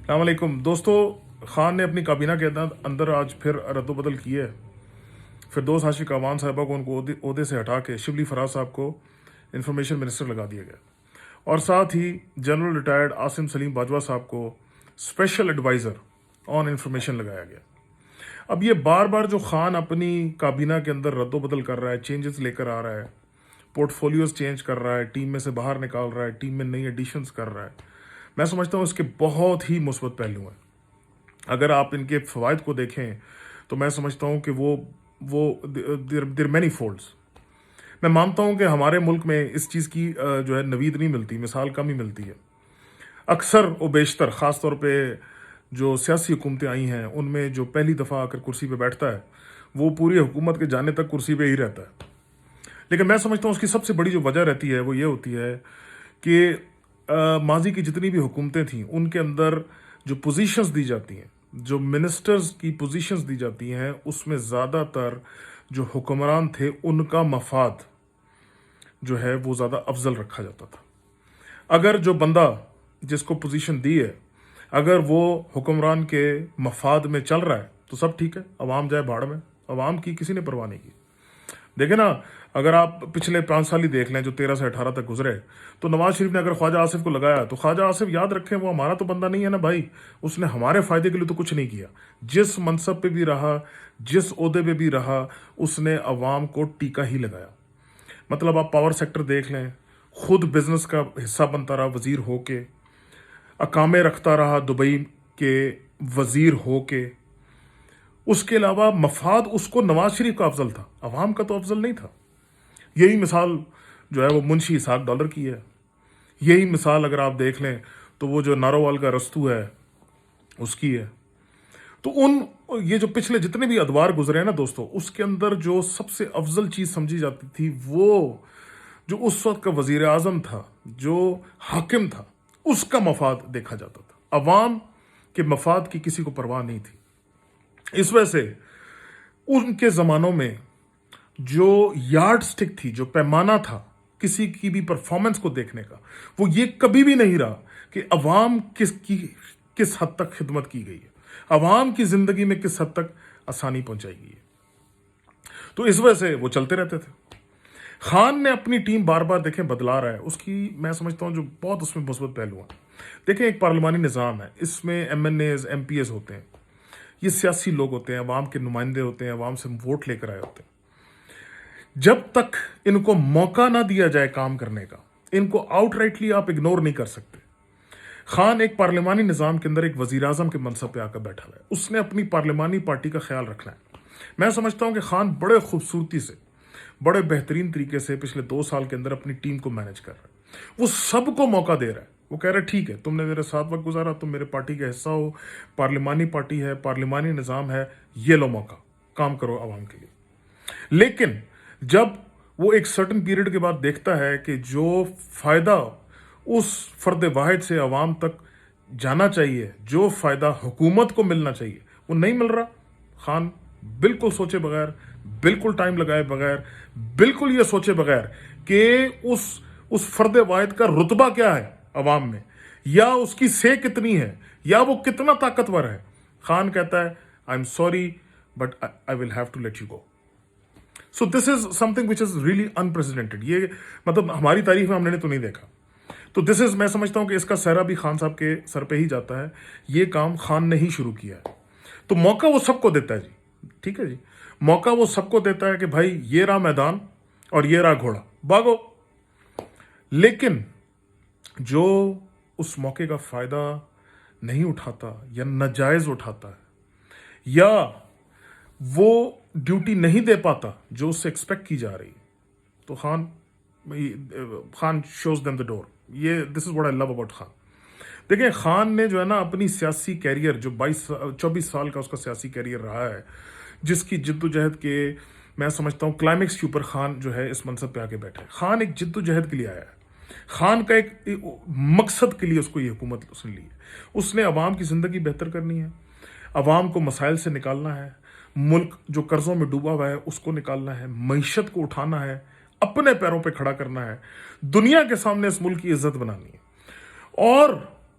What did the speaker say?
السلام علیکم دوستو، خان نے اپنی کابینہ کے اندر آج پھر رد و بدل کی ہے۔ فردوس ہاشمی کاوان صاحبہ کو ان کو عہدے سے ہٹا کے شبلی فراز صاحب کو انفارمیشن منسٹر لگا دیا گیا، اور ساتھ ہی جنرل ریٹائرڈ عاصم سلیم باجوہ صاحب کو اسپیشل ایڈوائزر آن انفارمیشن لگایا گیا۔ اب یہ بار بار جو خان اپنی کابینہ کے اندر رد و بدل کر رہا ہے، چینجز لے کر آ رہا ہے، پورٹ فولیوز چینج کر رہا ہے، ٹیم میں سے باہر نکال رہا ہے، ٹیم میں نئی ایڈیشنز کر رہا ہے، میں سمجھتا ہوں اس کے بہت ہی مثبت پہلو ہیں۔ اگر آپ ان کے فوائد کو دیکھیں تو میں سمجھتا ہوں کہ وہ دیر مینی فولڈز۔ میں مانتا ہوں کہ ہمارے ملک میں اس چیز کی جو ہے نوید نہیں ملتی، مثال کم ہی ملتی ہے۔ اکثر و بیشتر، خاص طور پہ جو سیاسی حکومتیں آئی ہیں ان میں جو پہلی دفعہ آ کر کرسی پہ بیٹھتا ہے وہ پوری حکومت کے جانے تک کرسی پہ ہی رہتا ہے۔ لیکن میں سمجھتا ہوں اس کی سب سے بڑی جو وجہ رہتی ہے وہ یہ ہوتی ہے کہ ماضی کی جتنی بھی حکومتیں تھیں ان کے اندر جو پوزیشنز دی جاتی ہیں، جو منسٹرز کی پوزیشنز دی جاتی ہیں، اس میں زیادہ تر جو حکمران تھے ان کا مفاد جو ہے وہ زیادہ افضل رکھا جاتا تھا۔ اگر جو بندہ جس کو پوزیشن دی ہے اگر وہ حکمران کے مفاد میں چل رہا ہے تو سب ٹھیک ہے، عوام جائے بھاڑ میں، عوام کی کسی نے پرواہ نہیں کی۔ دیکھیں نا، اگر آپ پچھلے 5 سال ہی دیکھ لیں جو 13 سے 18 تک گزرے، تو نواز شریف نے اگر خواجہ آصف کو لگایا تو خواجہ آصف یاد رکھیں وہ ہمارا تو بندہ نہیں ہے نا بھائی، اس نے ہمارے فائدے کے لیے تو کچھ نہیں کیا۔ جس منصب پہ بھی رہا، جس عہدے پہ بھی رہا، اس نے عوام کو ٹیکا ہی لگایا۔ مطلب آپ پاور سیکٹر دیکھ لیں، خود بزنس کا حصہ بنتا رہا وزیر ہو کے، اقامے رکھتا رہا دبئی کے وزیر ہو کے، اس کے علاوہ مفاد اس کو نواز شریف کا افضل تھا، عوام کا تو افضل نہیں تھا۔ یہی مثال جو ہے وہ منشی اسحاق ڈالر کی ہے۔ یہی مثال اگر آپ دیکھ لیں تو وہ جو نارووال کا رستو ہے اس کی ہے۔ تو یہ جو پچھلے جتنے بھی ادوار گزرے ہیں نا دوستو، اس کے اندر جو سب سے افضل چیز سمجھی جاتی تھی وہ جو اس وقت کا وزیر اعظم تھا، جو حاکم تھا، اس کا مفاد دیکھا جاتا تھا۔ عوام کے مفاد کی کسی کو پرواہ نہیں تھی۔ اس وجہ سے ان کے زمانوں میں جو یارڈ سٹک تھی، جو پیمانہ تھا کسی کی بھی پرفارمنس کو دیکھنے کا، وہ یہ کبھی بھی نہیں رہا کہ عوام کس حد تک خدمت کی گئی ہے، عوام کی زندگی میں کس حد تک آسانی پہنچائی گئی ہے۔ تو اس وجہ سے وہ چلتے رہتے تھے۔ خان نے اپنی ٹیم بار بار دیکھیں بدلا رہا ہے، اس کی میں سمجھتا ہوں جو بہت اس میں مثبت پہلو ہیں۔ دیکھیں، ایک پارلیمانی نظام ہے، اس میں MNEs, MPEs ہوتے ہیں، یہ سیاسی لوگ ہوتے ہیں، عوام کے نمائندے ہوتے ہیں، عوام سے ووٹ لے کر آئے ہوتے ہیں۔ جب تک ان کو موقع نہ دیا جائے کام کرنے کا، ان کو آؤٹ رائٹلی آپ اگنور نہیں کر سکتے۔ خان ایک پارلیمانی نظام کے اندر ایک وزیر اعظم کے منصب پہ آ کر بیٹھا ہوا ہے، اس نے اپنی پارلیمانی پارٹی کا خیال رکھنا ہے۔ میں سمجھتا ہوں کہ خان بڑے خوبصورتی سے، بڑے بہترین طریقے سے پچھلے 2 سال کے اندر اپنی ٹیم کو مینج کر رہا ہے۔ وہ سب کو موقع دے رہا ہے، وہ کہہ رہا ہے ٹھیک ہے، تم نے میرے ساتھ وقت گزارا، تم میرے پارٹی کا حصہ ہو، پارلیمانی پارٹی ہے، پارلیمانی نظام ہے، یہ لو موقع، کام کرو عوام کے لیے۔ لیکن جب وہ ایک سرٹن پیریڈ کے بعد دیکھتا ہے کہ جو فائدہ اس فرد واحد سے عوام تک جانا چاہیے، جو فائدہ حکومت کو ملنا چاہیے، وہ نہیں مل رہا، خان بالکل سوچے بغیر، بالکل ٹائم لگائے بغیر، بالکل یہ سوچے بغیر کہ اس فرد واحد کا رتبہ کیا ہے عوام میں، یا اس کی سے کتنی ہے، یا وہ کتنا طاقتور ہے، خان کہتا ہے I am sorry but I will have to let you go. So this is something which is really unprecedented. یہ مطلب ہماری تاریخ میں ہم نے تو نہیں دیکھا۔ تو دس از، میں سمجھتا ہوں کہ اس کا سہرا بھی خان صاحب کے سر پہ ہی جاتا ہے، یہ کام خان نے ہی شروع کیا ہے۔ تو موقع وہ سب کو دیتا ہے جی، ٹھیک ہے جی، موقع وہ سب کو دیتا ہے کہ بھائی یہ رہا میدان اور یہ رہا گھوڑا، بھاگو۔ لیکن جو اس موقع کا فائدہ نہیں اٹھاتا یا ناجائز اٹھاتا ہے، یا وہ ڈیوٹی نہیں دے پاتا جو اس سے ایکسپیکٹ کی جا رہی، تو Khan shows them the door. یہ this is what I love about Khan. دیکھیں، خان نے جو ہے نا اپنی سیاسی کیریئر، جو 24 سال کا اس کا سیاسی کیریئر رہا ہے، جس کی جد و جہد کے میں سمجھتا ہوں کلائمیکس کے اوپر خان جو ہے اس منصب پہ آ کے بیٹھا ہے۔ خان ایک جد و جہد کے لیے آیا ہے، خان کا ایک مقصد کے لیے اس کو یہ حکومت اس نے لی ہے۔ اس نے عوام کی زندگی بہتر کرنی ہے، عوام کو مسائل سے نکالنا ہے، ملک جو قرضوں میں ڈوبا ہوا ہے اس کو نکالنا ہے، معیشت کو اٹھانا ہے، اپنے پیروں پہ کھڑا کرنا ہے، دنیا کے سامنے اس ملک کی عزت بنانی ہے۔ اور